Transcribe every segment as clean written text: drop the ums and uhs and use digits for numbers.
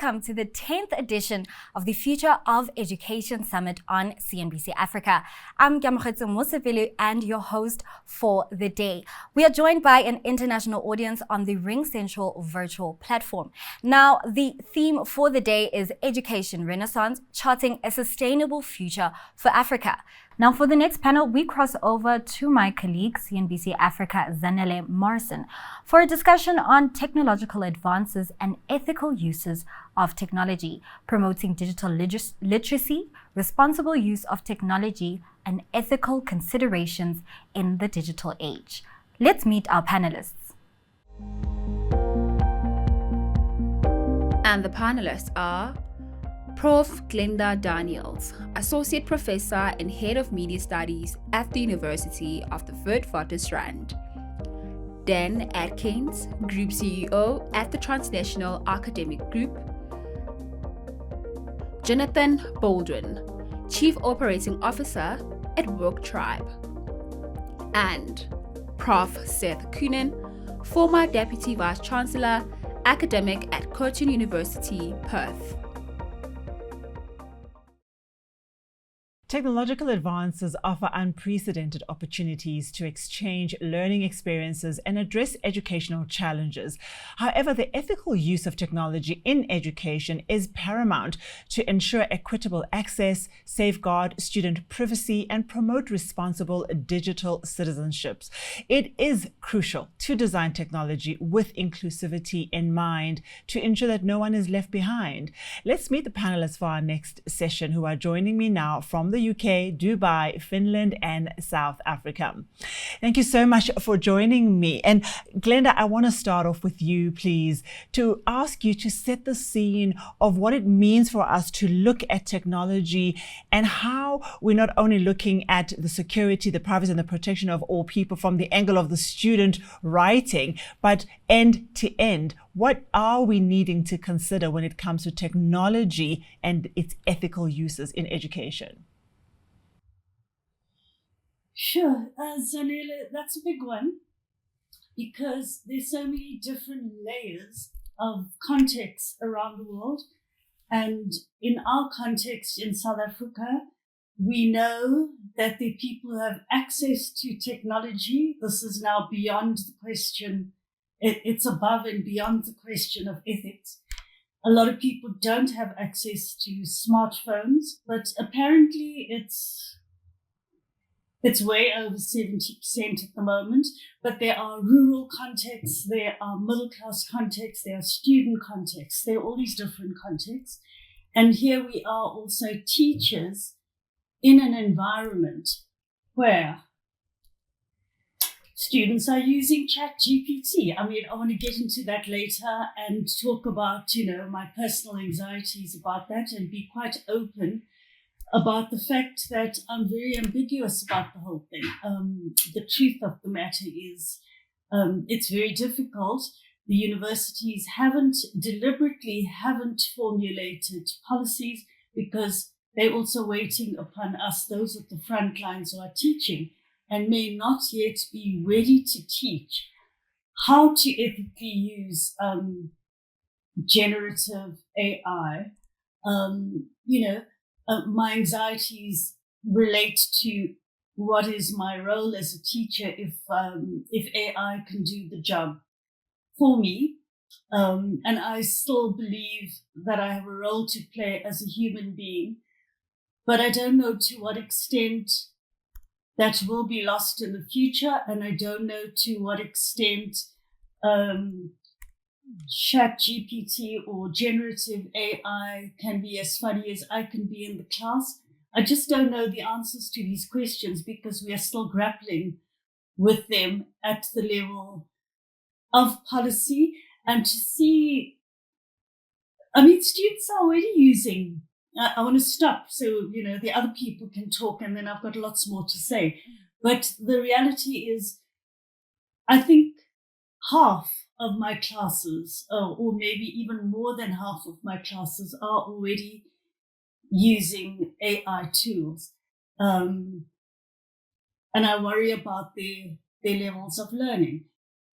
welcome to the 10th edition of the Future of Education Summit on CNBC Africa. I'm Kiamogetse Mosepele and your host for the day. We are joined by an international audience on the Ring Central virtual platform. Now, the theme for the day is Education Renaissance, charting a sustainable future for Africa. Now, for the next panel, we cross over to my colleague, CNBC Africa Zanele Morrison, for a discussion on technological advances and ethical uses of technology, promoting digital literacy, responsible use of technology, and ethical considerations in the digital age. Let's meet our panelists. And the panelists are Prof. Glenda Daniels, Associate Professor and Head of Media Studies at the University of the Witwatersrand. Dan Atkins, Group CEO at the Transnational Academic Group. Jonathan Baldwin, Chief Operating Officer at Work Tribe. And Prof. Seth Kunin, former Deputy Vice Chancellor, Academic at Curtin University, Perth. Technological advances offer unprecedented opportunities to exchange learning experiences and address educational challenges. However, the ethical use of technology in education is paramount to ensure equitable access, safeguard student privacy, and promote responsible digital citizenships. It is crucial to design technology with inclusivity in mind to ensure that no one is left behind. Let's meet the panelists for our next session, who are joining me now from the UK, Dubai, Finland, and South Africa. Thank you so much for joining me. And Glenda, I want to start off with you, please, to ask you to set the scene of what it means for us to look at technology and how we're not only looking at the security, the privacy, and the protection of all people from the angle of the student writing, but end to end. What are we needing to consider when it comes to technology and its ethical uses in education? Sure, Zanele, that's a big one because there's so many different layers of context around the world. And in our context in South Africa, we know that the people who have access to technology, this is now beyond the question, it's above and beyond the question of ethics. A lot of people don't have access to smartphones, but apparently it's way over 70% at the moment, but there are rural contexts, there are middle class contexts, there are student contexts, there are all these different contexts. And here we are also teachers in an environment where students are using ChatGPT. I mean, I want to get into that later and talk about, my personal anxieties about that and be quite open about the fact that I'm very ambiguous about the whole thing. The truth of the matter is it's very difficult. The universities deliberately haven't formulated policies because they're also waiting upon us, those at the front lines who are teaching, and may not yet be ready to teach how to ethically use generative AI. My anxieties relate to what is my role as a teacher if AI can do the job for me. And I still believe that I have a role to play as a human being, but I don't know to what extent that will be lost in the future. And I don't know to what extent ChatGPT or generative AI can be as funny as I can be in the class. I just don't know the answers to these questions because we are still grappling with them at the level of policy. And to see, students are already using, I want to stop so, the other people can talk and then I've got lots more to say. But the reality is, I think half of my classes, or maybe even more than half of my classes, are already using AI tools. And I worry about their levels of learning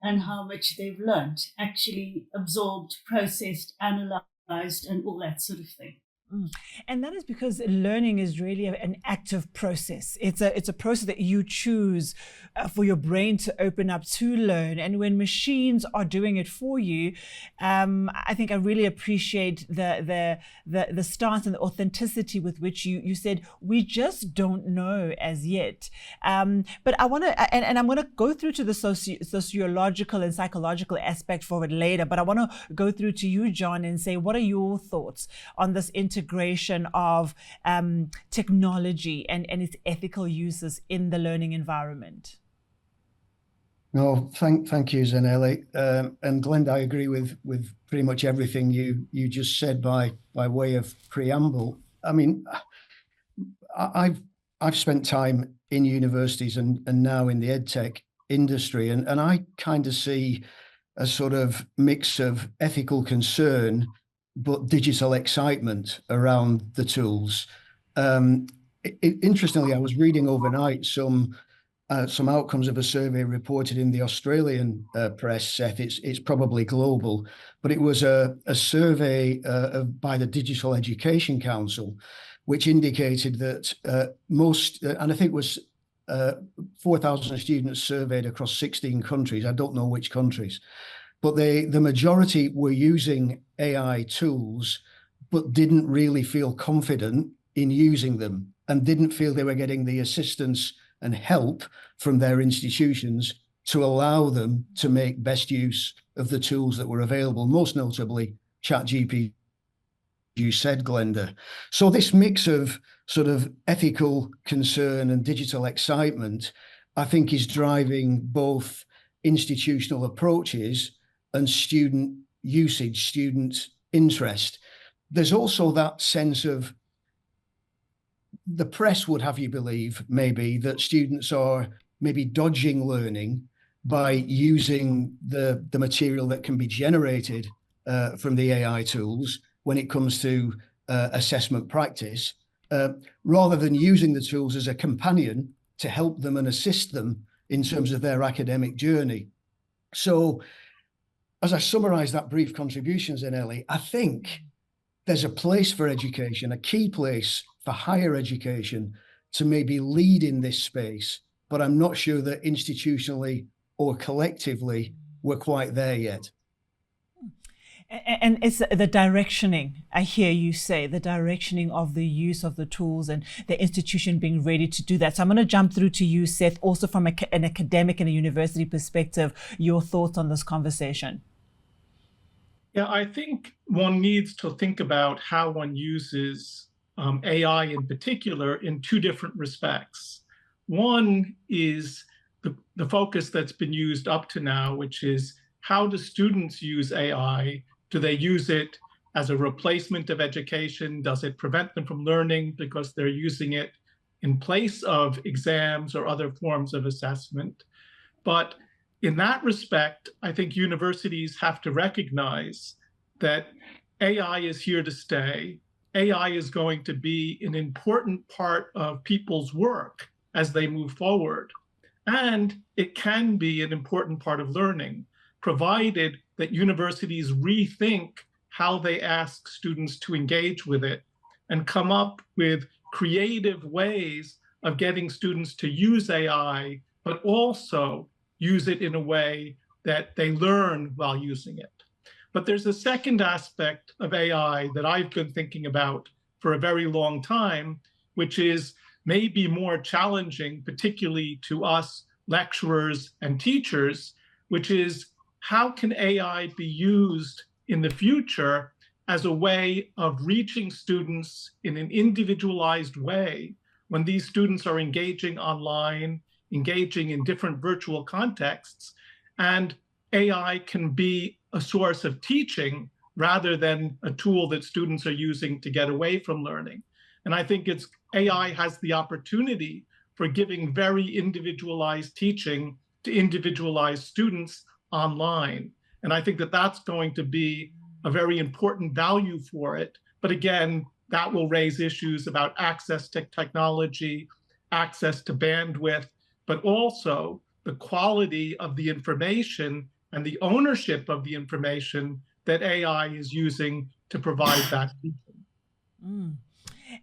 and how much they've learned, actually absorbed, processed, analyzed, and all that sort of thing. And that is because learning is really an active process. It's a process that you choose for your brain to open up to learn. And when machines are doing it for you, I think I really appreciate the stance and the authenticity with which you said we just don't know as yet. But I want to, and I'm going to go through to the sociological and psychological aspect for it later. But I want to go through to you, John, and say, what are your thoughts on this integration of technology and its ethical uses in the learning environment? No, thank you, Zanele. And Glenda, I agree with pretty much everything you just said by way of preamble. I mean, I've spent time in universities and now in the edtech industry, and I kind of see a sort of mix of ethical concern but digital excitement around the tools. Interestingly, I was reading overnight some outcomes of a survey reported in the Australian press. Seth, it's probably global, but it was a survey by the Digital Education Council, which indicated that most, and I think it was 4,000 students surveyed across 16 countries. I don't know which countries, but the majority were using AI tools, but didn't really feel confident in using them and didn't feel they were getting the assistance and help from their institutions to allow them to make best use of the tools that were available, most notably ChatGPT, you said, Glenda. So this mix of sort of ethical concern and digital excitement, I think, is driving both institutional approaches and student usage, student interest. There's also that sense of, the press would have you believe maybe that students are maybe dodging learning by using the material that can be generated from the AI tools when it comes to assessment practice, rather than using the tools as a companion to help them and assist them in terms of their academic journey. So as I summarize that brief contribution, Zanele, I think there's a place for education, a key place for higher education to maybe lead in this space, but I'm not sure that institutionally or collectively we're quite there yet. And it's the directioning, I hear you say, the directioning of the use of the tools and the institution being ready to do that. So I'm going to jump through to you, Seth, also from an academic and a university perspective, your thoughts on this conversation. Yeah, I think one needs to think about how one uses AI in particular in two different respects. One is the focus that's been used up to now, which is, how do students use AI? Do they use it as a replacement of education? Does it prevent them from learning because they're using it in place of exams or other forms of assessment? But in that respect, I think universities have to recognize that AI is here to stay. AI is going to be an important part of people's work as they move forward. And it can be an important part of learning, provided that universities rethink how they ask students to engage with it and come up with creative ways of getting students to use AI, but also use it in a way that they learn while using it. But there's a second aspect of AI that I've been thinking about for a very long time, which is maybe more challenging, particularly to us lecturers and teachers, which is, how can AI be used in the future as a way of reaching students in an individualized way when these students are engaging online, engaging in different virtual contexts, and AI can be a source of teaching rather than a tool that students are using to get away from learning. And I think AI has the opportunity for giving very individualized teaching to individualized students online. And I think that that's going to be a very important value for it. But again, that will raise issues about access to technology, access to bandwidth, but also the quality of the information and the ownership of the information that AI is using to provide that. Mm.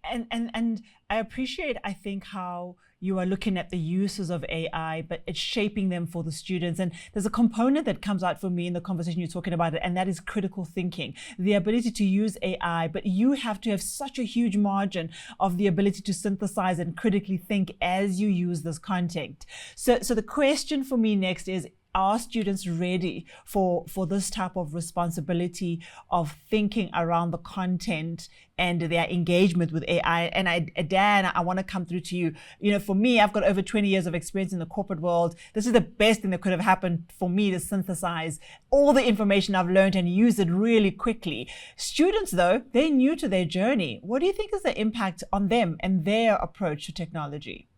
And I appreciate, I think, how you are looking at the uses of AI, but it's shaping them for the students. And there's a component that comes out for me in the conversation you're talking about it, and that is critical thinking, the ability to use AI, but you have to have such a huge margin of the ability to synthesize and critically think as you use this content. So the question for me next is, are students ready for this type of responsibility of thinking around the content and their engagement with AI? And Dan, I want to come through to you. You know, for me, I've got over 20 years of experience in the corporate world. This is the best thing that could have happened for me, to synthesize all the information I've learned and use it really quickly. Students, though, they're new to their journey. What do you think is the impact on them and their approach to technology?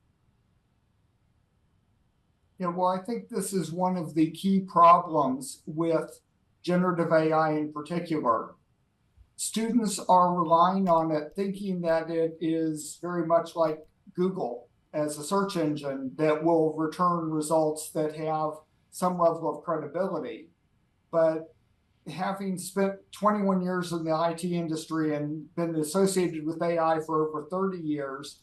Yeah, well, I think this is one of the key problems with generative AI in particular. Students are relying on it, thinking that it is very much like Google as a search engine that will return results that have some level of credibility. But having spent 21 years in the IT industry and been associated with AI for over 30 years,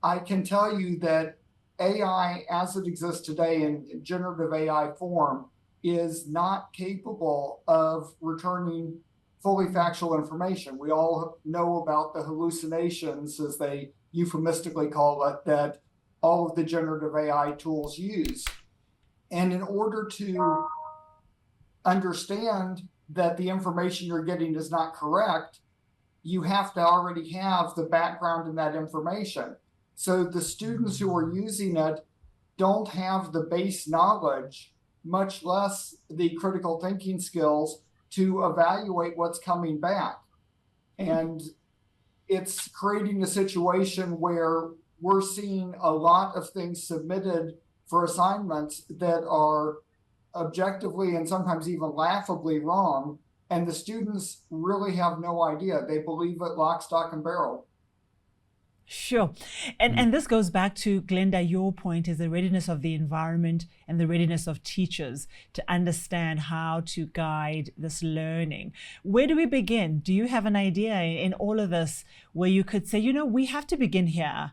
I can tell you that AI as it exists today in generative AI form is not capable of returning fully factual information. We all know about the hallucinations, as they euphemistically call it, that all of the generative AI tools use. And in order to understand that the information you're getting is not correct, you have to already have the background in that information. So the students who are using it don't have the base knowledge, much less the critical thinking skills to evaluate what's coming back. And it's creating a situation where we're seeing a lot of things submitted for assignments that are objectively and sometimes even laughably wrong. And the students really have no idea. They believe it lock, stock, and barrel. Sure. And this goes back to, Glenda, your point is the readiness of the environment and the readiness of teachers to understand how to guide this learning. Where do we begin? Do you have an idea in all of this where you could say, you know, we have to begin here,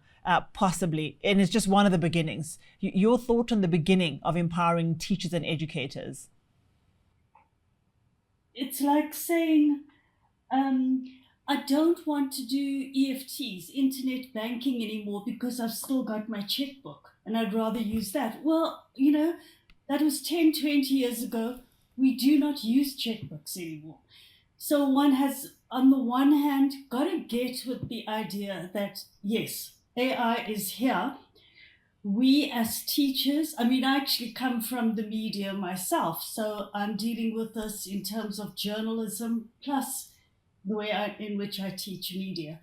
possibly, and it's just one of the beginnings. Your thought on the beginning of empowering teachers and educators? It's like saying, I don't want to do EFTs, internet banking anymore, because I've still got my checkbook and I'd rather use that. Well, you know, that was 10, 20 years ago. We do not use checkbooks anymore. So one has, on the one hand, got to get with the idea that, yes, AI is here. We as teachers, I mean, I actually come from the media myself, so I'm dealing with this in terms of journalism, plus the way in which I teach media.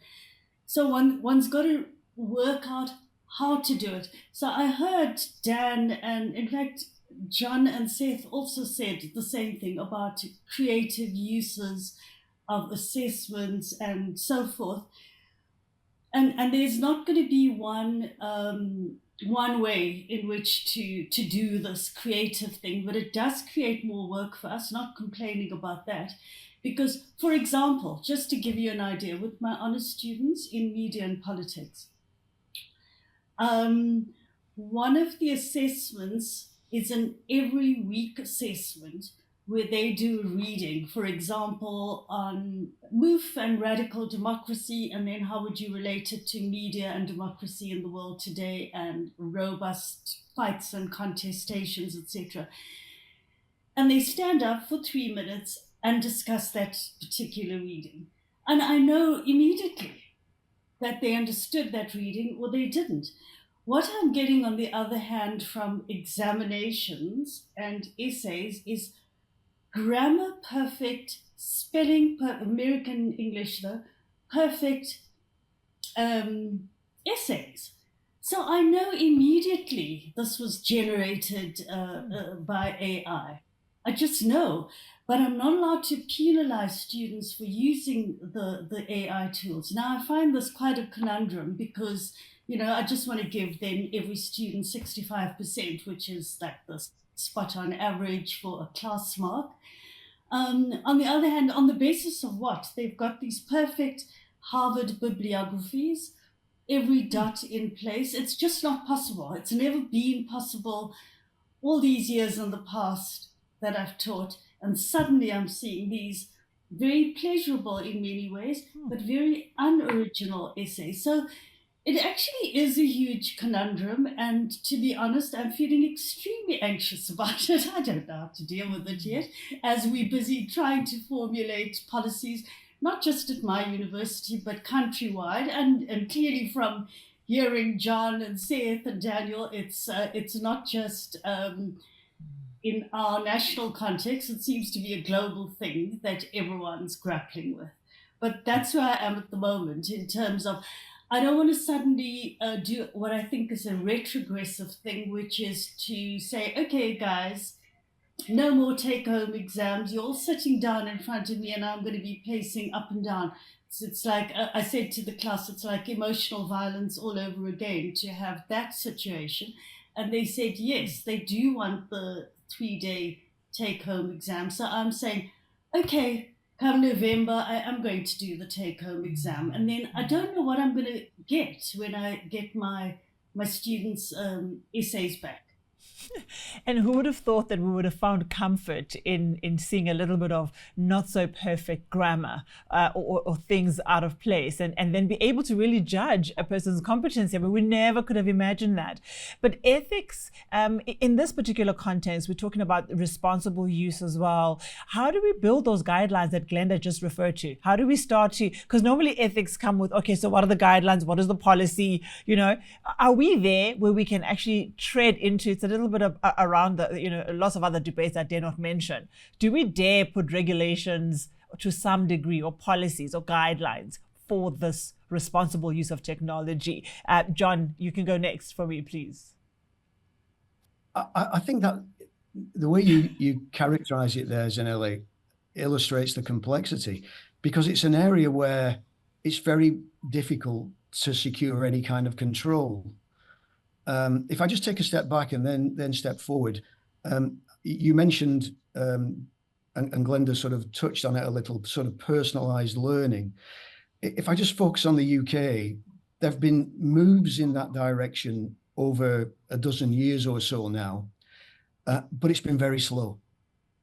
So one's got to work out how to do it. So I heard Dan, and in fact, John and Seth also said the same thing about creative uses of assessments and so forth. And there's not going to be one way in which to do this creative thing, but it does create more work for us, not complaining about that. Because, for example, just to give you an idea, with my honors students in media and politics, one of the assessments is an every week assessment where they do reading, for example, on MOVE and radical democracy, and then how would you relate it to media and democracy in the world today, and robust fights and contestations, etc. And they stand up for 3 minutes and discuss that particular reading. And I know immediately that they understood that reading or they didn't. What I'm getting, on the other hand, from examinations and essays is grammar perfect, spelling American English though, perfect essays. So I know immediately this was generated by AI. I just know. But I'm not allowed to penalize students for using the AI tools. Now, I find this quite a conundrum because, you know, I just want to give then every student 65%, which is like the spot on average for a class mark. On the other hand, on the basis of what? They've got these perfect Harvard bibliographies, every dot in place. It's just not possible. It's never been possible all these years in the past that I've taught. And suddenly I'm seeing these very pleasurable in many ways, but very unoriginal essays. So it actually is a huge conundrum. And to be honest, I'm feeling extremely anxious about it. I don't know how to deal with it yet, as we're busy trying to formulate policies, not just at my university, but countrywide. And clearly from hearing John and Seth and Daniel, it's not just in our national context. It seems to be a global thing that everyone's grappling with. But that's where I am at the moment in terms of, I don't want to suddenly do what I think is a retrogressive thing, which is to say, okay, guys, no more take-home exams. You're all sitting down in front of me and I'm going to be pacing up and down. It's like, I said to the class, it's like emotional violence all over again to have that situation. And they said, yes, they do want the 3-day take-home exam. So I'm saying, okay, come November, I am going to do the take-home exam. And then I don't know what I'm going to get when I get my students' essays back. And who would have thought that we would have found comfort in seeing a little bit of not so perfect grammar or things out of place and then be able to really judge a person's competency? I mean, we never could have imagined that. But ethics, in this particular context, we're talking about responsible use as well. How do we build those guidelines that Glenda just referred to? How do we start to, because normally ethics come with, okay, so what are the guidelines? What is the policy? You know, are we there where we can actually tread into, it's a little bit of around the, you know, lots of other debates I dare not mention. Do we dare put regulations to some degree or policies or guidelines for this responsible use of technology? John, you can go next for me, please. I think that the way you characterize it there, Zanele, illustrates the complexity, because it's an area where it's very difficult to secure any kind of control. If I just take a step back and then step forward, you mentioned, and Glenda sort of touched on it a little, sort of personalized learning. If I just focus on the UK, there have been moves in that direction over a dozen years or so now, but it's been very slow.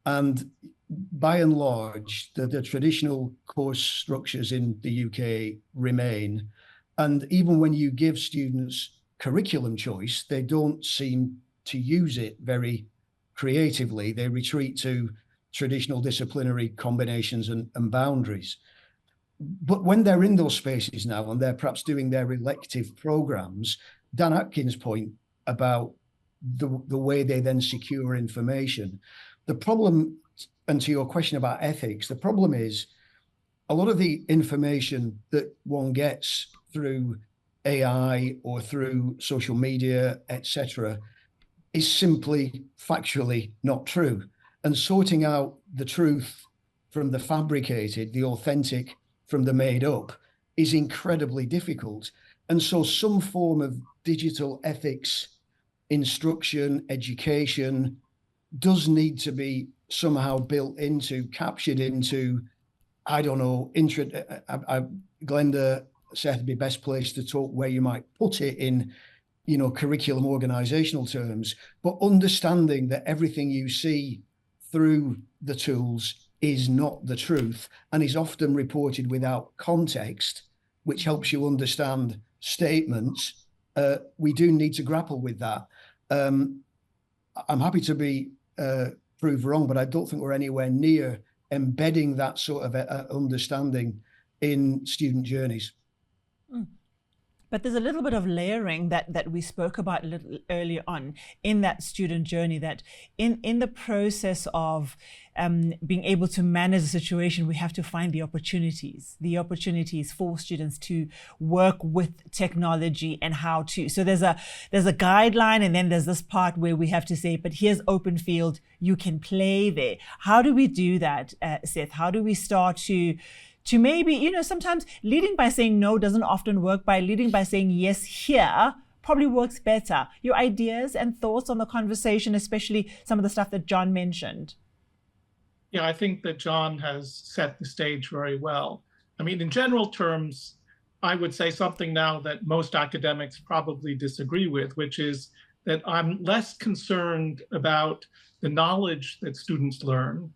And by and large, the traditional course structures in the UK remain. And even when you give students curriculum choice, they don't seem to use it very creatively. They retreat to traditional disciplinary combinations and boundaries. But when they're in those spaces now and they're perhaps doing their elective programs, Dan Atkins' point about the way they then secure information, the problem, and to your question about ethics, the problem is a lot of the information that one gets through AI or through social media, etc., is simply factually not true. And sorting out the truth from the fabricated, the authentic from the made up, is incredibly difficult. And so some form of digital ethics, instruction, education does need to be somehow built into, captured into, I don't know, Glenda, Seth would be best placed to talk where you might put it in, you know, curriculum organizational terms, but understanding that everything you see through the tools is not the truth and is often reported without context, which helps you understand statements. We do need to grapple with that. I'm happy to be proved wrong, but I don't think we're anywhere near embedding that sort of understanding in student journeys. But there's a little bit of layering that we spoke about a little earlier on in that student journey, that in the process of being able to manage the situation, we have to find the opportunities for students to work with technology and how to. So there's a guideline, and then there's this part where we have to say, but here's open field, you can play there. How do we do that, Seth? How do we start to maybe, you know, sometimes leading by saying no doesn't often work. By leading by saying yes here probably works better. Your ideas and thoughts on the conversation, especially some of the stuff that John mentioned. Yeah, I think that John has set the stage very well. I mean, in general terms, I would say something now that most academics probably disagree with, which is that I'm less concerned about the knowledge that students learn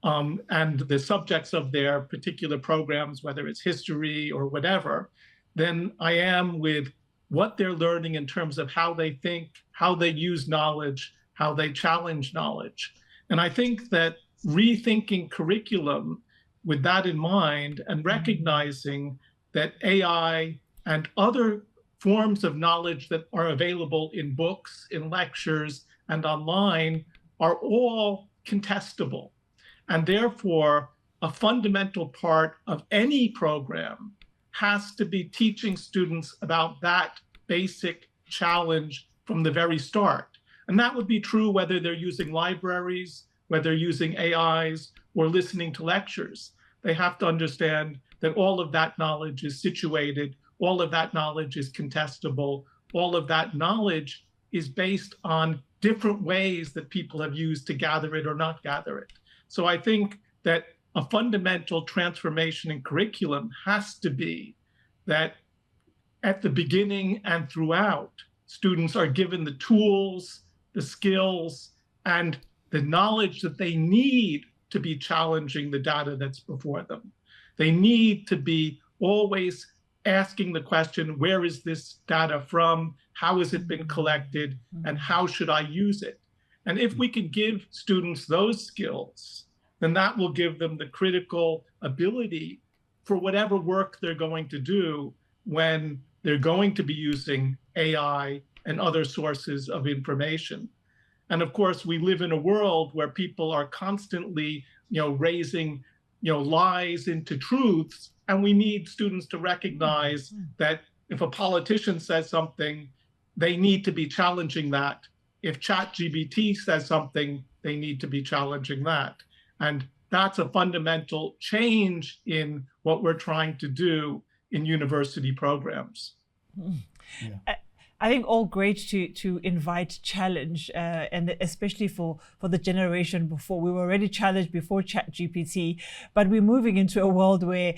and the subjects of their particular programs, whether it's history or whatever, than I am with what they're learning in terms of how they think, how they use knowledge, how they challenge knowledge. And I think that rethinking curriculum with that in mind and recognizing that AI and other forms of knowledge that are available in books, in lectures, and online are all contestable. And therefore, a fundamental part of any program has to be teaching students about that basic challenge from the very start. And that would be true whether they're using libraries, whether they're using AIs, or listening to lectures. They have to understand that all of that knowledge is situated, all of that knowledge is contestable, all of that knowledge is based on different ways that people have used to gather it or not gather it. So I think that a fundamental transformation in curriculum has to be that at the beginning and throughout, students are given the tools, the skills, and the knowledge that they need to be challenging the data that's before them. They need to be always asking the question, where is this data from? How has it been collected? And how should I use it? And if we can give students those skills, then that will give them the critical ability for whatever work they're going to do when they're going to be using AI and other sources of information. And of course, we live in a world where people are constantly, raising, lies into truths. And we need students to recognize that if a politician says something, they need to be challenging that. If ChatGPT says something, they need to be challenging that. And that's a fundamental change in what we're trying to do in university programs. Yeah. I think all great to invite challenge, and especially for the generation before. We were already challenged before ChatGPT, but we're moving into a world where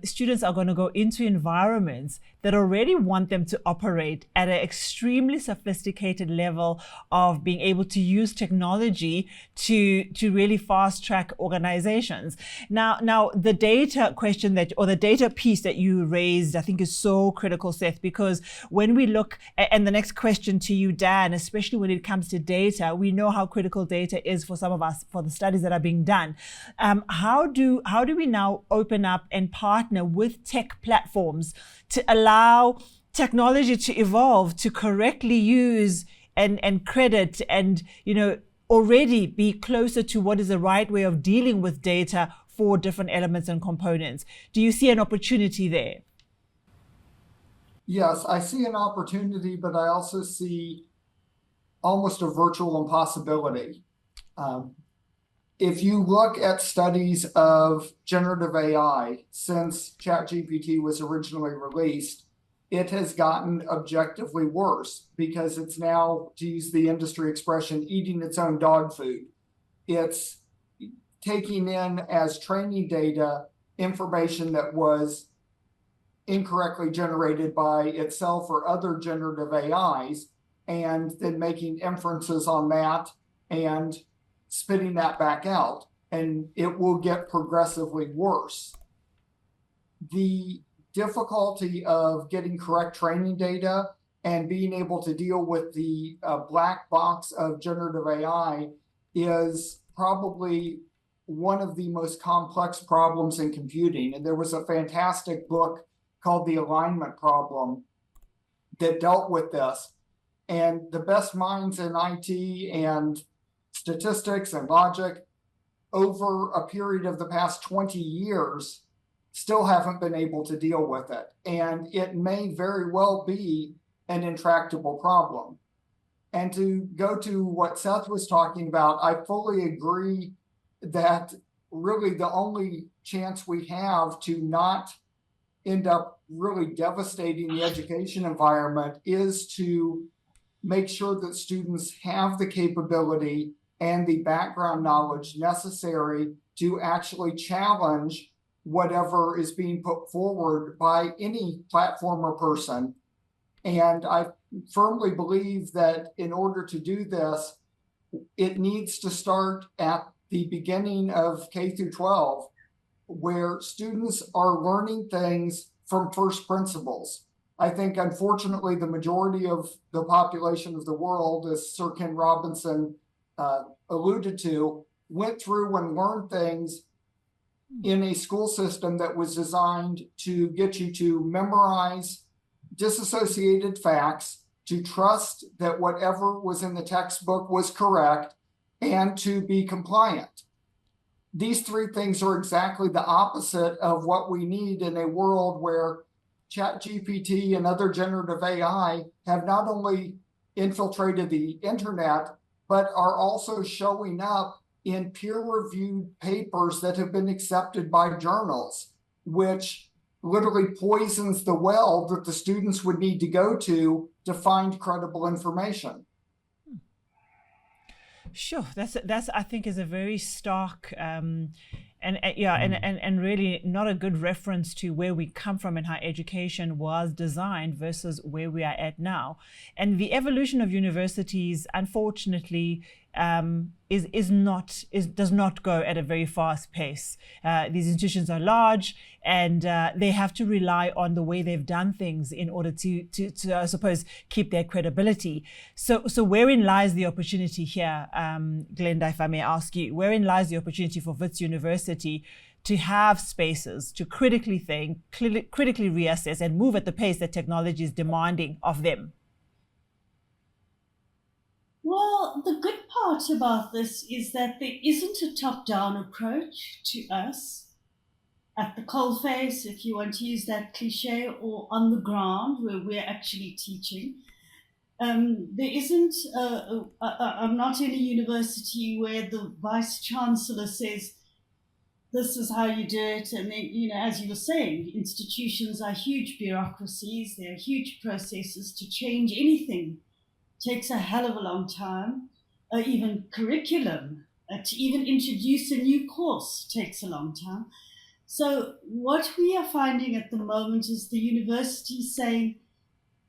students are going to go into environments that already want them to operate at an extremely sophisticated level of being able to use technology to really fast track organizations. Now the data question or the data piece that you raised, I think is so critical, Seth, because when we look, and the next question to you, Dan, especially when it comes to data, we know how critical data is for some of us, for the studies that are being done. How do we now open up and partner with tech platforms to allow technology to evolve, to correctly use and credit and, already be closer to what is the right way of dealing with data for different elements and components? Do you see an opportunity there? Yes, I see an opportunity, but I also see almost a virtual impossibility. If you look at studies of generative AI since ChatGPT was originally released, it has gotten objectively worse because it's now, to use the industry expression, eating its own dog food. It's taking in as training data information that was incorrectly generated by itself or other generative AIs, and then making inferences on that and spitting that back out, and it will get progressively worse. The difficulty of getting correct training data and being able to deal with the black box of generative AI is probably one of the most complex problems in computing. And there was a fantastic book called The Alignment Problem that dealt with this. And the best minds in IT and statistics and logic over a period of the past 20 years still haven't been able to deal with it. And it may very well be an intractable problem. And to go to what Seth was talking about, I fully agree that really the only chance we have to not end up really devastating the education environment is to make sure that students have the capability and the background knowledge necessary to actually challenge whatever is being put forward by any platform or person. And I firmly believe that in order to do this, it needs to start at the beginning of K through 12, where students are learning things from first principles. I think, unfortunately, the majority of the population of the world, as Sir Ken Robinson alluded to, went through and learned things in a school system that was designed to get you to memorize disassociated facts, to trust that whatever was in the textbook was correct, and to be compliant. These three things are exactly the opposite of what we need in a world where ChatGPT and other generative AI have not only infiltrated the internet, but are also showing up in peer-reviewed papers that have been accepted by journals, which literally poisons the well that the students would need to go to find credible information. Sure, that's I think is a very stark and really not a good reference to where we come from and how education was designed versus where we are at now. And the evolution of universities, unfortunately, does not go at a very fast pace. These institutions are large, and they have to rely on the way they've done things in order to I suppose keep their credibility. So wherein lies the opportunity here, Glenda, if I may ask you, wherein lies the opportunity for Wits University to have spaces to critically think, critically reassess, and move at the pace that technology is demanding of them? Well, the good part about this is that there isn't a top-down approach to us at the coalface, if you want to use that cliche, or on the ground where we're actually teaching. There isn't, I'm not in a university where the vice chancellor says, this is how you do it. And then, as you were saying, institutions are huge bureaucracies. There are huge processes. To change anything takes a hell of a long time. Even curriculum, to even introduce a new course takes a long time. So what we are finding at the moment is the university saying,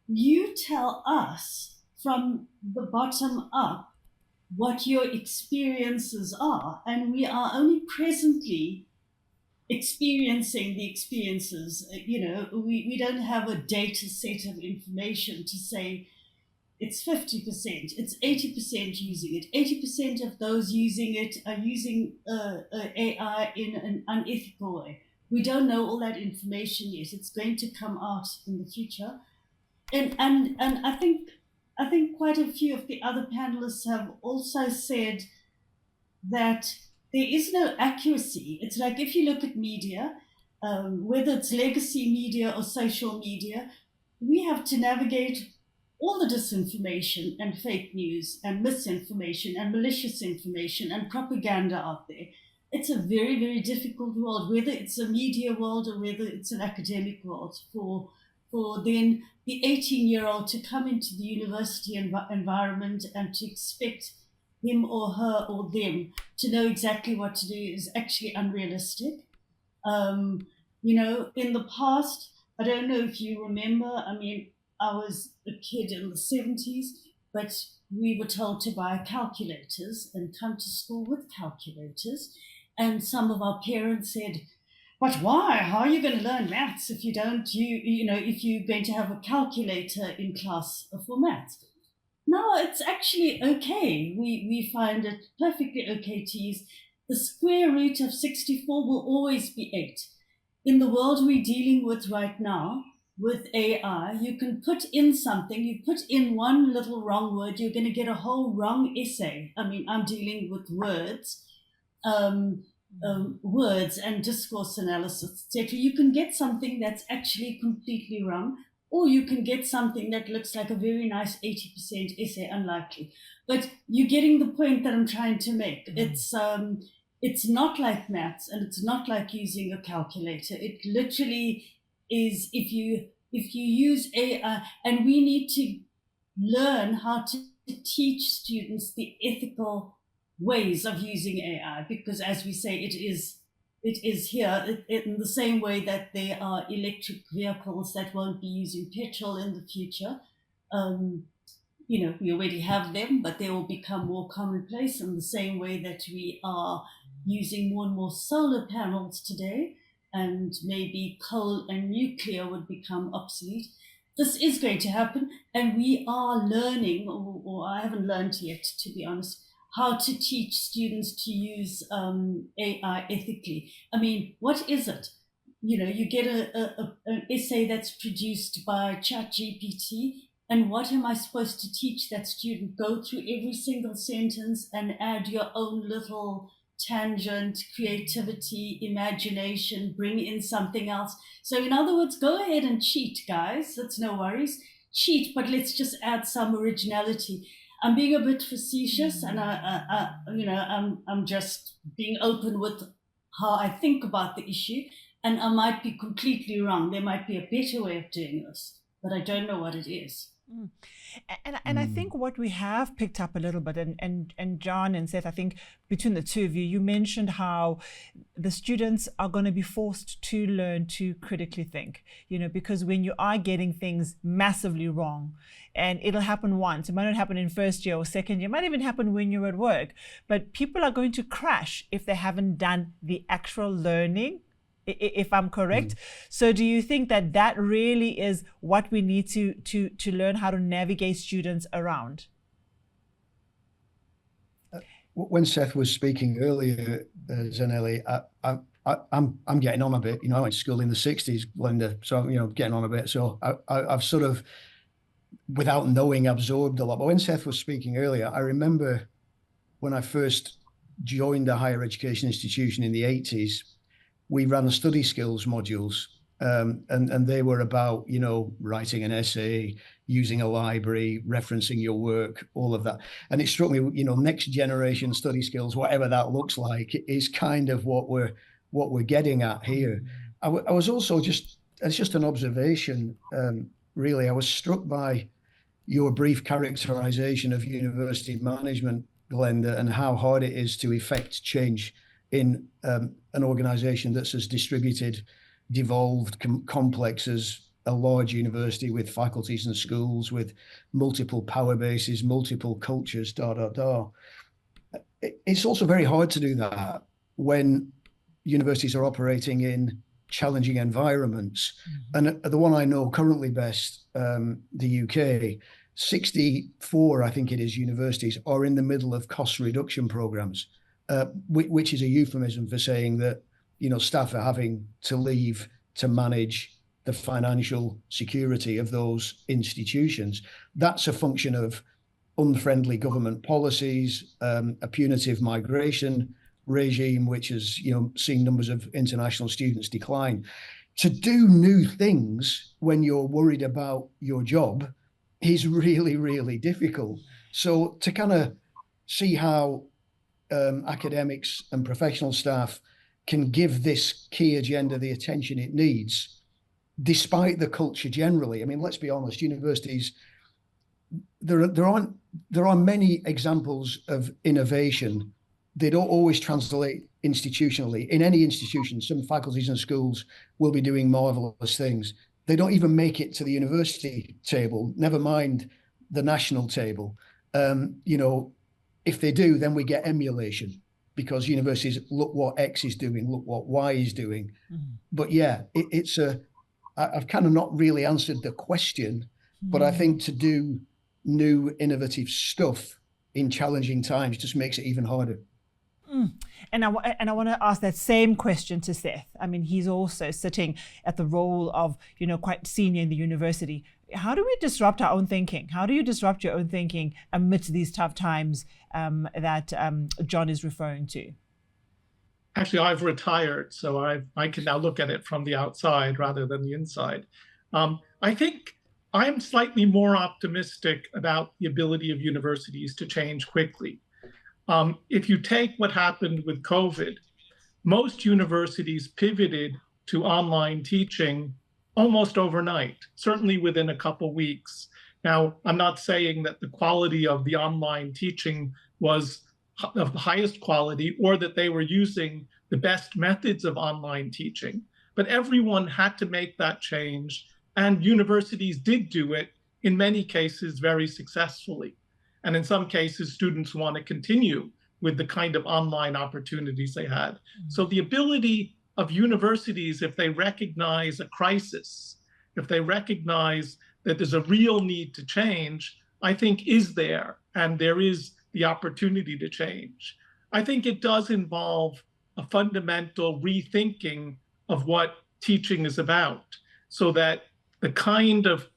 you tell us from the bottom up what your experiences are, and we are only presently experiencing the experiences. We don't have a data set of information to say it's 50%, it's 80% using it. 80% of those using it are using AI in an unethical way. We don't know all that information yet. It's going to come out in the future. And I think quite a few of the other panelists have also said that there is no accuracy. It's like if you look at media, whether it's legacy media or social media, we have to navigate all the disinformation and fake news and misinformation and malicious information and propaganda out there. It's a very, very difficult world, whether it's a media world or whether it's an academic world, for then the 18-year-old to come into the university environment and to expect him or her or them to know exactly what to do is actually unrealistic. In the past, I don't know if you remember, I was a kid in the 70s, but we were told to buy calculators and come to school with calculators. And some of our parents said, but why? How are you going to learn maths if you don't, if you're going to have a calculator in class for maths? No, it's actually okay. We find it perfectly okay to use. The square root of 64 will always be 8. In the world we're dealing with right now, with AI, you can put in something, you put in one little wrong word, you're going to get a whole wrong essay. I'm dealing with words, words and discourse analysis, etc. You can get something that's actually completely wrong, or you can get something that looks like a very nice 80% essay, unlikely. But you're getting the point that I'm trying to make. It's not like maths, and it's not like using a calculator. It literally is if you use AI, and we need to learn how to teach students the ethical ways of using AI, because as we say, it is here in the same way that there are electric vehicles that won't be using petrol in the future. We already have them, but they will become more commonplace in the same way that we are using more and more solar panels today, and maybe coal and nuclear would become obsolete. This is going to happen, and we are learning, or I haven't learned yet, to be honest, how to teach students to use AI ethically. I mean, what is it? You get an essay that's produced by ChatGPT, and what am I supposed to teach that student? Go through every single sentence and add your own little tangent, creativity, imagination, bring in something else. So in other words, go ahead and cheat, guys. That's no worries. Cheat, but let's just add some originality. I'm being a bit facetious, and I'm just being open with how I think about the issue, and I might be completely wrong. There might be a better way of doing this, but I don't know what it is. And I think what we have picked up a little bit, and John and Seth, I think between the two of you, you mentioned how the students are going to be forced to learn to critically think, because when you are getting things massively wrong, and it'll happen once, it might not happen in first year or second year, it might even happen when you're at work, but people are going to crash if they haven't done the actual learning, if I'm correct. So do you think that really is what we need to learn how to navigate students around? When Seth was speaking earlier, Zanele, I'm getting on a bit. I went to school in the 60s, Glenda, so getting on a bit. So I've sort of, without knowing, absorbed a lot. But when Seth was speaking earlier, I remember when I first joined a higher education institution in the 80s, we ran the study skills modules, and they were about, writing an essay, using a library, referencing your work, all of that. And it struck me, next generation study skills, whatever that looks like, is kind of what we're getting at here. I was also it's just an observation, really. I was struck by your brief characterization of university management, Glenda, and how hard it is to effect change in an organization that's as distributed, devolved, complex as a large university, with faculties and schools, with multiple power bases, multiple cultures, It's also very hard to do that when universities are operating in challenging environments. And the one I know currently best, the UK, 64, I think it is, universities are in the middle of cost reduction programs, which is a euphemism for saying that, staff are having to leave to manage the financial security of those institutions. That's a function of unfriendly government policies, a punitive migration regime, which has, seen numbers of international students decline. To do new things when you're worried about your job is really, really difficult. So to kind of see how academics and professional staff can give this key agenda the attention it needs, despite the culture generally. I mean, let's be honest, universities, there are many examples of innovation. They don't always translate institutionally. In any institution, some faculties and schools will be doing marvelous things. They don't even make it to the university table, never mind the national table. If they do, then we get emulation, because universities look what X is doing, look what Y is doing. But yeah, I've kind of not really answered the question, but I think to do new innovative stuff in challenging times just makes it even harder. And I want to ask that same question to Seth. I mean, he's also sitting at the role of, quite senior in the university. How do we disrupt our own thinking? How do you disrupt your own thinking amidst these tough times that John is referring to? Actually, I've retired, so I can now look at it from the outside rather than the inside. I think I'm slightly more optimistic about the ability of universities to change quickly. If you take what happened with COVID, most universities pivoted to online teaching almost overnight, certainly within a couple weeks. Now, I'm not saying that the quality of the online teaching was of the highest quality, or that they were using the best methods of online teaching. But everyone had to make that change, and universities did do it, in many cases very successfully. And in some cases, students want to continue with the kind of online opportunities they had. Mm-hmm. So the ability of universities, if they recognize a crisis, if they recognize that there's a real need to change, I think is there, and there is the opportunity to change. I think it does involve a fundamental rethinking of what teaching is about, so that the kind of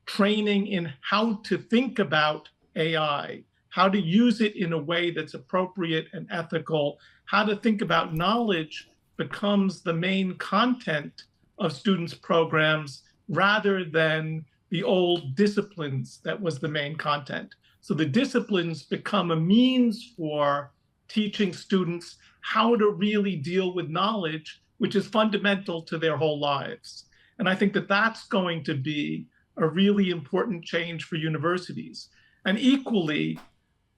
training in how to think about AI, how to use it in a way that's appropriate and ethical, how to think about knowledge becomes the main content of students' programs rather than the old disciplines that was the main content. So the disciplines become a means for teaching students how to really deal with knowledge, which is fundamental to their whole lives. And I think that that's going to be a really important change for universities. And equally,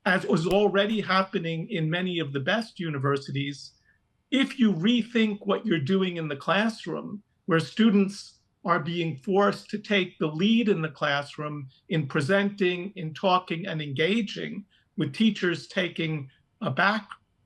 as was already happening in many of the best universities, if you rethink what you're doing in the classroom, where students are being forced to take the lead in the classroom in presenting, in talking, and engaging, with teachers taking a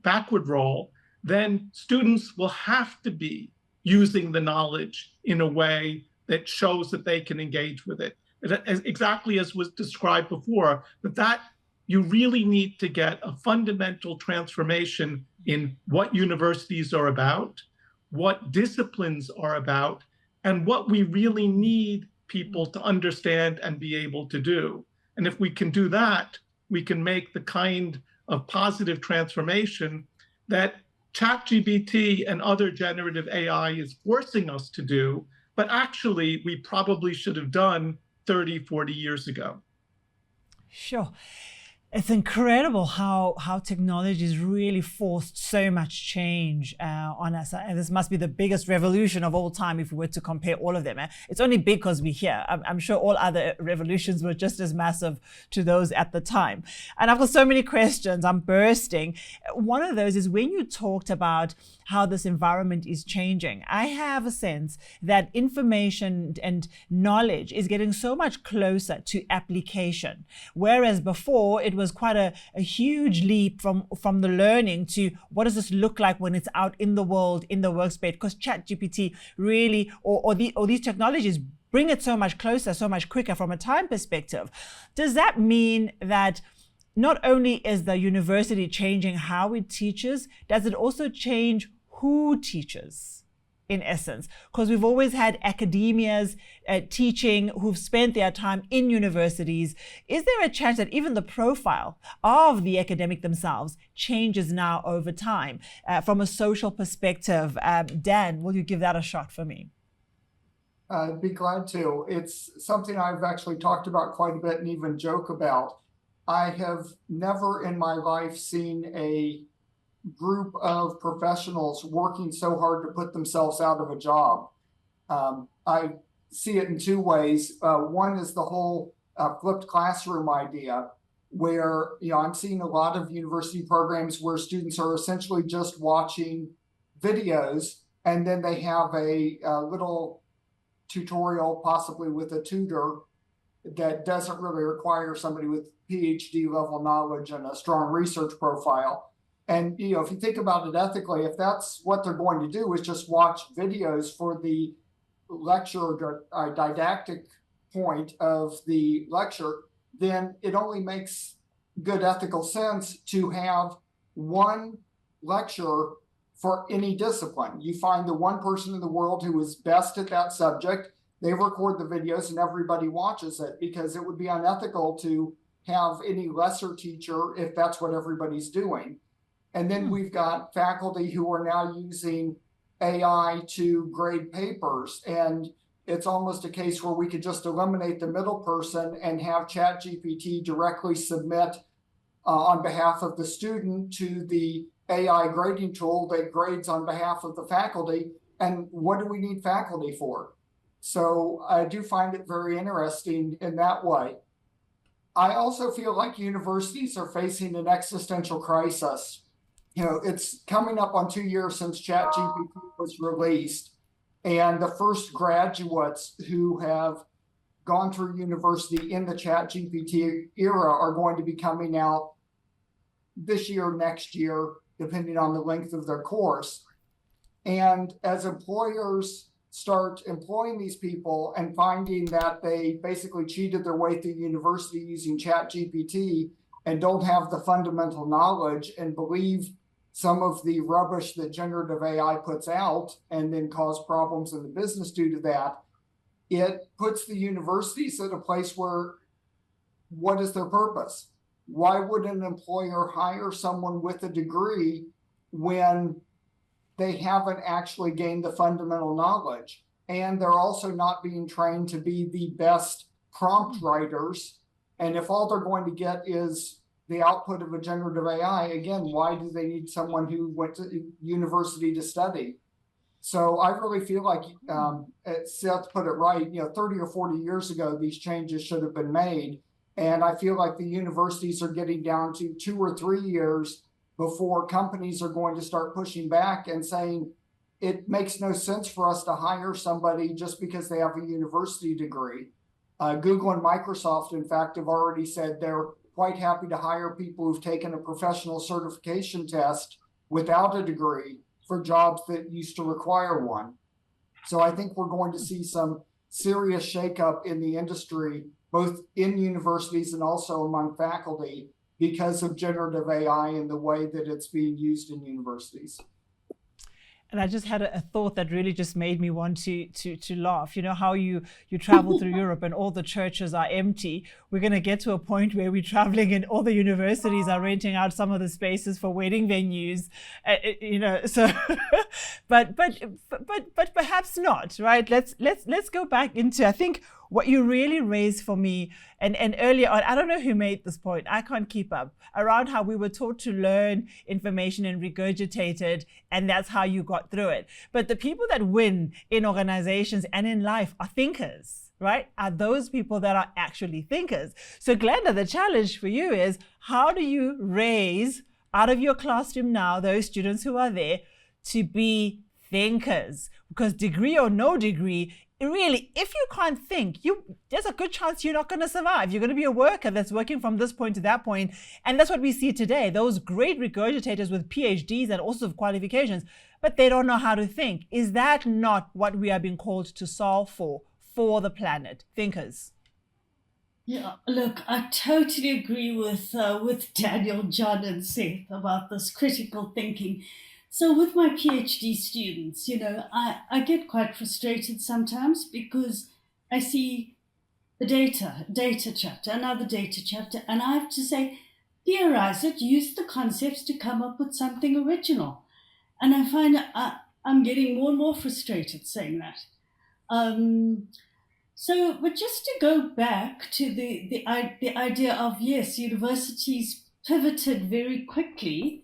backward role, then students will have to be using the knowledge in a way that shows that they can engage with it. Exactly as was described before, that you really need to get a fundamental transformation in what universities are about, what disciplines are about, and what we really need people to understand and be able to do. And if we can do that, we can make the kind of positive transformation that ChatGPT and other generative AI is forcing us to do, but actually we probably should have done 30, 40 years ago. Sure. It's incredible how technology has really forced so much change on us. And this must be the biggest revolution of all time if we were to compare all of them. It's only big because we're here. I'm sure all other revolutions were just as massive to those at the time. And I've got so many questions. I'm bursting. One of those is when you talked about how this environment is changing. I have a sense that information and knowledge is getting so much closer to application, whereas before it was quite a huge leap from the learning to what does this look like when it's out in the world, in the workspace, because ChatGPT really, or these technologies bring it so much closer, so much quicker from a time perspective. Does that mean that not only is the university changing how it teaches, does it also change who teaches, in essence? Because we've always had academias teaching who've spent their time in universities. Is there a chance that even the profile of the academic themselves changes now over time from a social perspective? Dan, will you give that a shot for me? I'd be glad to. It's something I've actually talked about quite a bit and even joke about. I have never in my life seen a group of professionals working so hard to put themselves out of a job. I see it in two ways. One is the whole flipped classroom idea, where I'm seeing a lot of university programs where students are essentially just watching videos, and then they have a little tutorial, possibly with a tutor, that doesn't really require somebody with PhD level knowledge and a strong research profile. And if you think about it ethically, if that's what they're going to do is just watch videos for the lecture or didactic point of the lecture, then it only makes good ethical sense to have one lecture for any discipline. You find the one person in the world who is best at that subject, they record the videos and everybody watches it, because it would be unethical to have any lesser teacher if that's what everybody's doing. And then we've got faculty who are now using AI to grade papers. And it's almost a case where we could just eliminate the middle person and have ChatGPT directly submit on behalf of the student to the AI grading tool that grades on behalf of the faculty. And what do we need faculty for? So I do find it very interesting in that way. I also feel like universities are facing an existential crisis. It's coming up on 2 years since ChatGPT was released, and the first graduates who have gone through university in the ChatGPT era are going to be coming out this year, next year, depending on the length of their course. And as employers start employing these people and finding that they basically cheated their way through university using ChatGPT and don't have the fundamental knowledge and believe some of the rubbish that generative AI puts out and then cause problems in the business due to that, it puts the universities at a place where, what is their purpose? Why would an employer hire someone with a degree when they haven't actually gained the fundamental knowledge? And they're also not being trained to be the best prompt writers. And if all they're going to get is the output of a generative AI, again, why do they need someone who went to university to study? So I really feel like Seth put it right, 30 or 40 years ago, these changes should have been made. And I feel like the universities are getting down to 2 or 3 years before companies are going to start pushing back and saying, it makes no sense for us to hire somebody just because they have a university degree. Google and Microsoft, in fact, have already said they're quite happy to hire people who've taken a professional certification test without a degree for jobs that used to require one. So I think we're going to see some serious shakeup in the industry, both in universities and also among faculty, because of generative AI and the way that it's being used in universities. And I just had a thought that really just made me want to laugh. You know how you travel through Europe and all the churches are empty. We're going to get to a point where we're traveling and all the universities are renting out some of the spaces for wedding venues. So, but perhaps not, right? Let's go back into, I think, what you really raised for me, and earlier on, I don't know who made this point, I can't keep up, around how we were taught to learn information and regurgitate it, and that's how you got through it. But the people that win in organizations and in life are thinkers, right? Are those people that are actually thinkers. So Glenda, the challenge for you is, how do you raise out of your classroom now those students who are there to be thinkers? Because degree or no degree, really, if you can't think, there's a good chance you're not going to survive. You're going to be a worker that's working from this point to that point. And that's what we see today. Those great regurgitators with PhDs and all sorts of qualifications, but they don't know how to think. Is that not what we are being called to solve for the planet? Thinkers. Yeah, look, I totally agree with Daniel, John, and Seth about this critical thinking. So with my PhD students, I get quite frustrated sometimes because I see the data chapter, another data chapter, and I have to say, theorize it, use the concepts to come up with something original. And I find I'm getting more and more frustrated saying that. But just to go back to the idea of, yes, universities pivoted very quickly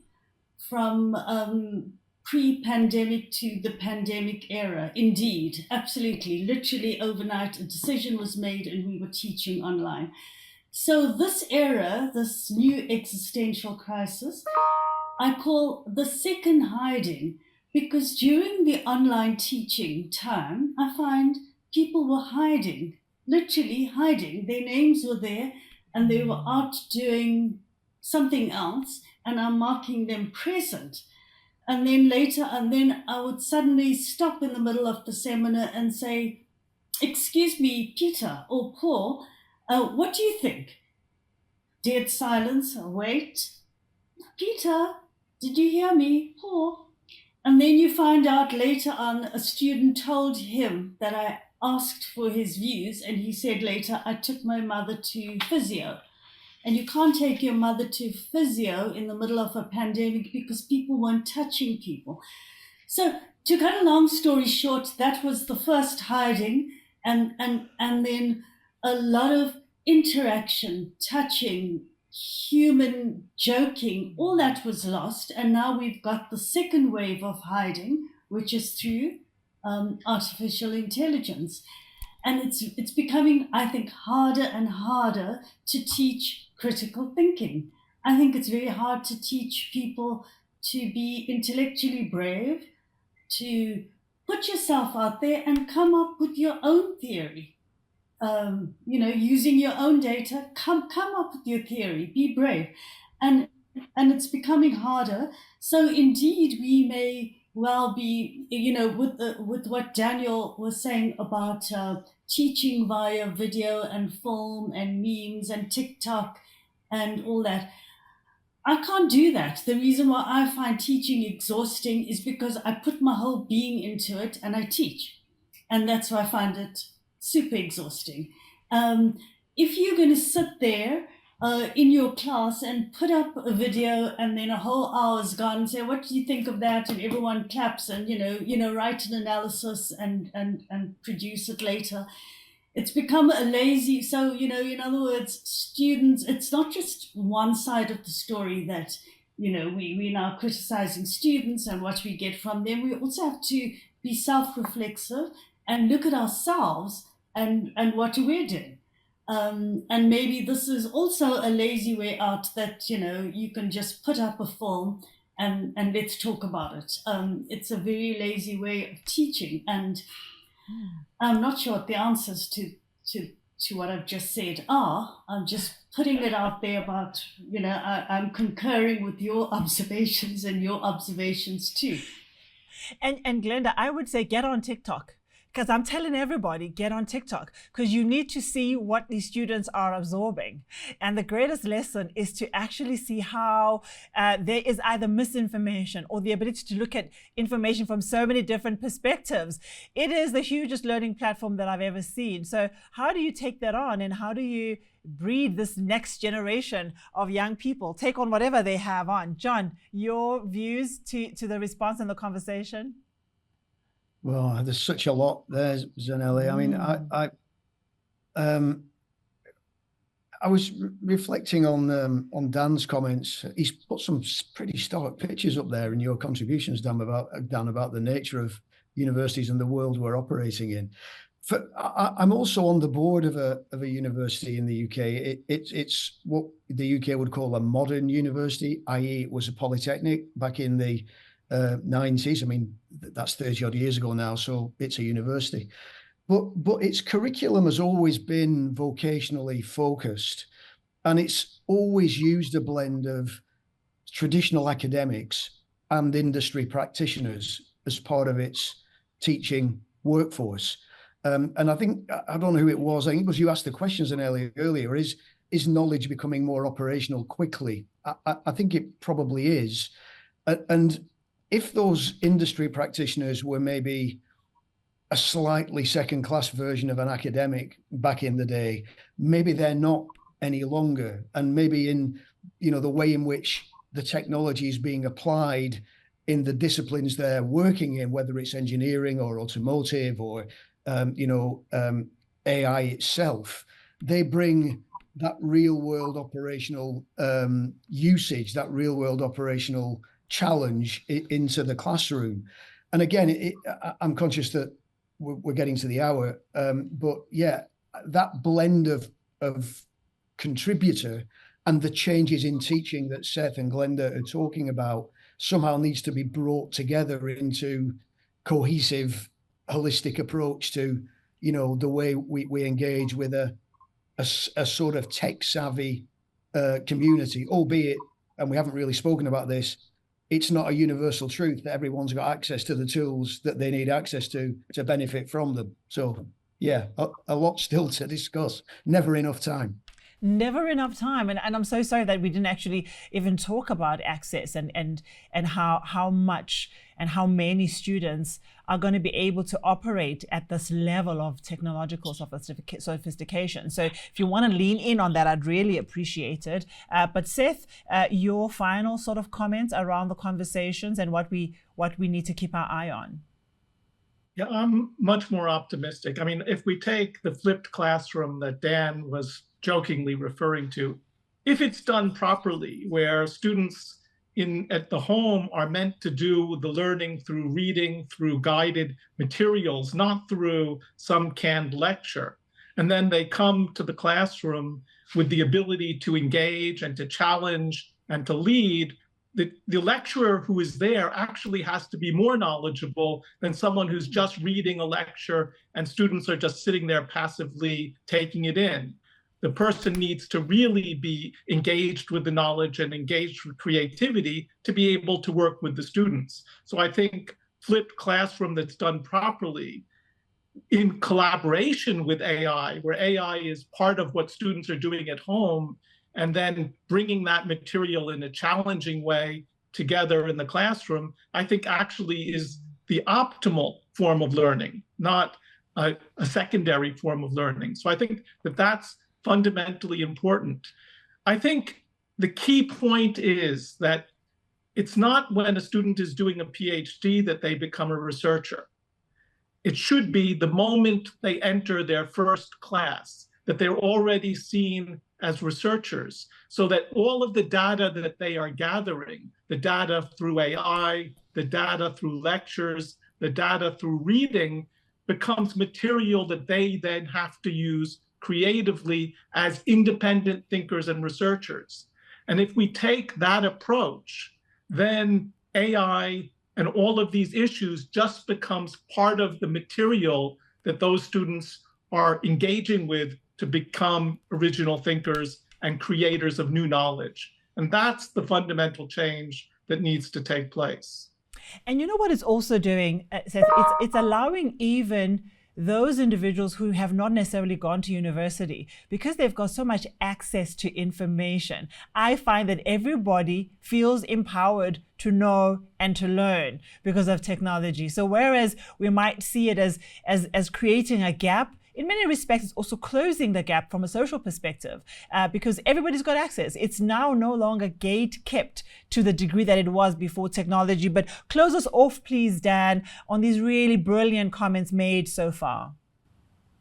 from pre-pandemic to the pandemic era. Indeed, absolutely, literally overnight, a decision was made and we were teaching online. So this era, this new existential crisis, I call the second hiding, because during the online teaching time, I find people were hiding, literally hiding. Their names were there and they were out doing something else, and I'm marking them present. And then later, I would suddenly stop in the middle of the seminar and say, excuse me, Peter or Paul, what do you think? Dead silence, wait. Peter, did you hear me? Paul? And then you find out later on, a student told him that I asked for his views, and he said later, I took my mother to physio. And you can't take your mother to physio in the middle of a pandemic because people weren't touching people. So to cut a long story short, that was the first hiding, and then a lot of interaction, touching, human joking, all that was lost. And now we've got the second wave of hiding, which is through artificial intelligence. And it's becoming, I think, harder and harder to teach critical thinking. I think it's very hard to teach people to be intellectually brave, to put yourself out there and come up with your own theory. Using your own data, come up with your theory, be brave. And it's becoming harder. So indeed, we may well be, with what Daniel was saying about teaching via video and film and memes and TikTok and all that. I can't do that. The reason why I find teaching exhausting is because I put my whole being into it and I teach. And that's why I find it super exhausting. If you're going to sit there in your class and put up a video and then a whole hour's gone and say, what do you think of that? And everyone claps and, write an analysis and produce it later. It's become a lazy, so, in other words, students, it's not just one side of the story that, we're now criticizing students and what we get from them. We also have to be self-reflexive and look at ourselves and what we're doing. And maybe this is also a lazy way out that, you can just put up a film and let's talk about it. It's a very lazy way of teaching. And I'm not sure what the answers to what I've just said are. I'm just putting it out there about, I'm concurring with your observations and your observations too. And Glenda, I would say get on TikTok. Because I'm telling everybody, get on TikTok, because you need to see what these students are absorbing. And the greatest lesson is to actually see how there is either misinformation or the ability to look at information from so many different perspectives. It is the hugest learning platform that I've ever seen. So how do you take that on, and how do you breed this next generation of young people, take on whatever they have on? John, your views to the response and the conversation? Well, there's such a lot there, Zanele. I mean, I was reflecting on Dan's comments. He's put some pretty stark pictures up there in your contributions, Dan, about the nature of universities and the world we're operating in. I'm also on the board of a university in the UK. It's what the UK would call a modern university, i.e., it was a polytechnic back in the 90s. I mean, that's 30 odd years ago now, so it's a university. But its curriculum has always been vocationally focused, and it's always used a blend of traditional academics and industry practitioners as part of its teaching workforce. And I think, I don't know who it was, I think it was you asked the questions earlier, is knowledge becoming more operational quickly? I think it probably is. And if those industry practitioners were maybe a slightly second-class version of an academic back in the day, maybe they're not any longer. And maybe in, the way in which the technology is being applied in the disciplines they're working in, whether it's engineering or automotive or, AI itself, they bring that real-world operational usage, that real-world operational challenge into the classroom. And again, I'm conscious that we're getting to the hour, but yeah, that blend of contributor and the changes in teaching that Seth and Glenda are talking about somehow needs to be brought together into cohesive, holistic approach to, the way we engage with a sort of tech savvy community, albeit, and we haven't really spoken about this, it's not a universal truth that everyone's got access to the tools that they need access to benefit from them. So yeah, a lot still to discuss. Never enough time. Never enough time. And I'm so sorry that we didn't actually even talk about access and how much and how many students are going to be able to operate at this level of technological sophistication. So if you want to lean in on that, I'd really appreciate it. But Seth, your final sort of comments around the conversations and what we need to keep our eye on. Yeah, I'm much more optimistic. I mean, if we take the flipped classroom that Dan was jokingly referring to, if it's done properly, where students at the home are meant to do the learning through reading, through guided materials, not through some canned lecture. And then they come to the classroom with the ability to engage and to challenge and to lead. The lecturer who is there actually has to be more knowledgeable than someone who's just reading a lecture and students are just sitting there passively taking it in. The person needs to really be engaged with the knowledge and engaged with creativity to be able to work with the students. So I think flipped classroom that's done properly in collaboration with AI, where AI is part of what students are doing at home, and then bringing that material in a challenging way together in the classroom, I think actually is the optimal form of learning, not a secondary form of learning. So I think that that's fundamentally important. I think the key point is that it's not when a student is doing a PhD that they become a researcher. It should be the moment they enter their first class, that they're already seen as researchers, so that all of the data that they are gathering, the data through AI, the data through lectures, the data through reading, becomes material that they then have to use creatively as independent thinkers and researchers. And if we take that approach, then AI and all of these issues just becomes part of the material that those students are engaging with to become original thinkers and creators of new knowledge. And that's the fundamental change that needs to take place. And you know what it's also doing, Seth? It's allowing even those individuals who have not necessarily gone to university, because they've got so much access to information. I find that everybody feels empowered to know and to learn because of technology. So whereas we might see it as creating a gap, in many respects, it's also closing the gap from a social perspective, because everybody's got access. It's now no longer gate kept to the degree that it was before technology. But close us off, please, Dan, on these really brilliant comments made so far.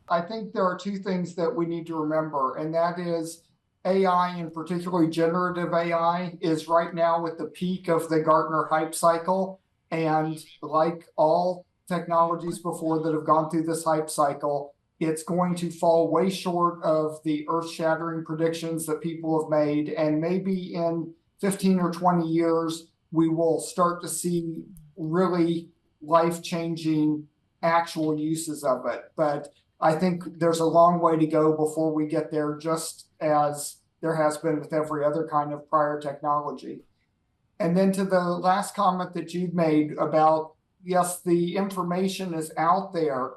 I think there are two things that we need to remember, and that is AI, and particularly generative AI, is right now at the peak of the Gartner hype cycle. And like all technologies before that have gone through this hype cycle, it's going to fall way short of the earth-shattering predictions that people have made. And maybe in 15 or 20 years, we will start to see really life-changing actual uses of it. But I think there's a long way to go before we get there, just as there has been with every other kind of prior technology. And then to the last comment that you'd made about, yes, the information is out there,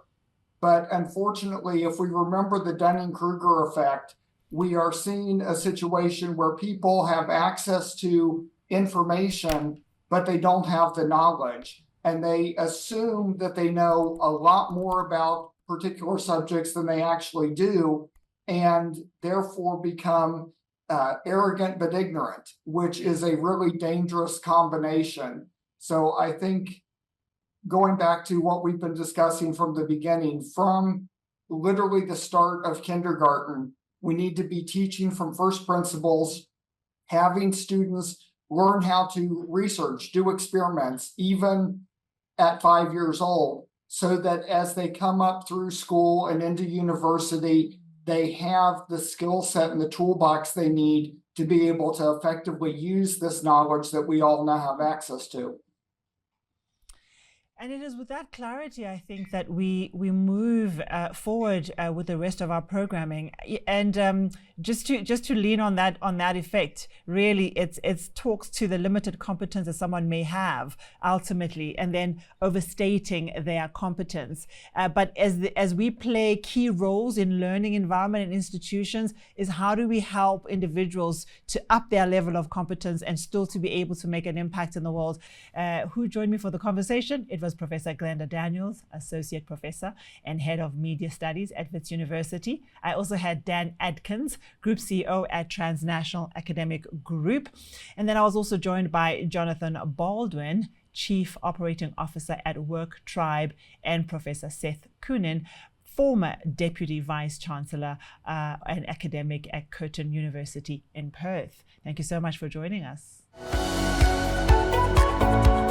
but unfortunately, if we remember the Dunning-Kruger effect, we are seeing a situation where people have access to information, but they don't have the knowledge. And they assume that they know a lot more about particular subjects than they actually do, and therefore become arrogant but ignorant, which is a really dangerous combination. So I think, going back to what we've been discussing from the beginning, from literally the start of kindergarten, we need to be teaching from first principles, having students learn how to research, do experiments, even at 5 years old, so that as they come up through school and into university, they have the skill set and the toolbox they need to be able to effectively use this knowledge that we all now have access to. And it is with that clarity, I think, that we move forward with the rest of our programming. And just to lean on that effect, really, it talks to the limited competence that someone may have ultimately, and then overstating their competence. But as we play key roles in learning environment and institutions, is how do we help individuals to up their level of competence and still to be able to make an impact in the world? Who joined me for the conversation? It was Professor Glenda Daniels, Associate Professor and Head of Media Studies at Wits University. I also had Dan Adkins, Group CEO at Transnational Academic Group. And then I was also joined by Jonathan Baldwin, Chief Operating Officer at Work Tribe, and Professor Seth Coonan, former Deputy Vice Chancellor and academic at Curtin University in Perth. Thank you so much for joining us. day.